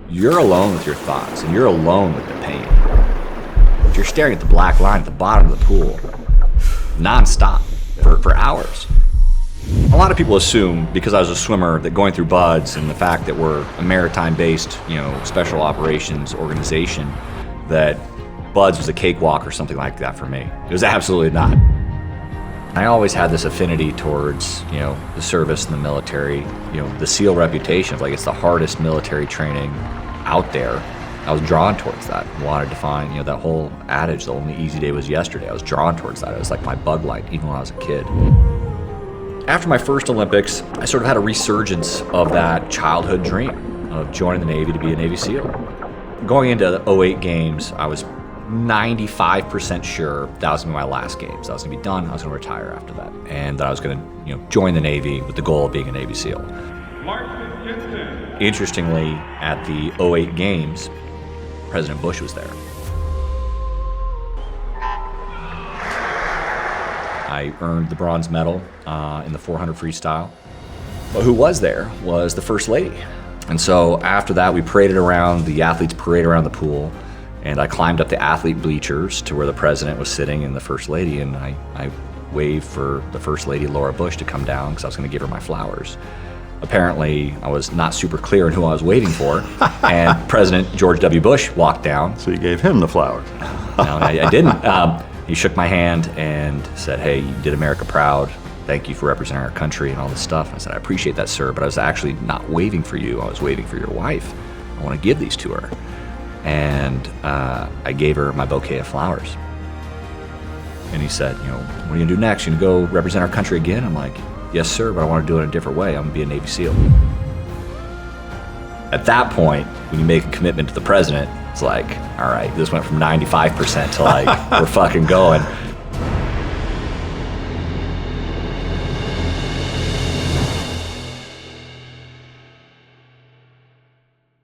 you're alone with your thoughts and you're alone with the pain. You're staring at the black line at the bottom of the pool, nonstop, for hours. A lot of people assume, because I was a swimmer, that going through BUD/S and the fact that we're a maritime-based, special operations organization, that BUD/S was a cakewalk or something like that for me. It was absolutely not. I always had this affinity towards, the service and the military, the SEAL reputation of like it's the hardest military training out there. I was drawn towards that. Wanted to find, that whole adage, the only easy day was yesterday. I was drawn towards that. It was like my bug light, even when I was a kid. After my first Olympics, I sort of had a resurgence of that childhood dream of joining the Navy to be a Navy SEAL. Going into the 2008 games, I was 95% sure that was gonna be my last games. I was gonna be done, I was gonna retire after that. And that I was gonna, join the Navy with the goal of being a Navy SEAL. Larsen Jensen. Interestingly, at the 2008 games, President Bush was there. I earned the bronze medal in the 400 freestyle. But who was there was the First Lady. And so after that, the athletes paraded around the pool, and I climbed up the athlete bleachers to where the president was sitting and the First Lady, and I waved for the First Lady, Laura Bush, to come down because I was gonna give her my flowers. Apparently, I was not super clear on who I was waiting for, and President George W. Bush walked down. So you gave him the flowers? No, I didn't. He shook my hand and said, "Hey, you did America proud. Thank you for representing our country," and all this stuff. I said, "I appreciate that, sir, but I was actually not waving for you. I was waving for your wife. I want to give these to her." And I gave her my bouquet of flowers. And he said, "What are you gonna do next? You gonna go represent our country again?" I'm like, "Yes, sir, but I want to do it in a different way. I'm gonna be a Navy SEAL." At that point, when you make a commitment to the president, it's like, all right, this went from 95% to like, we're fucking going.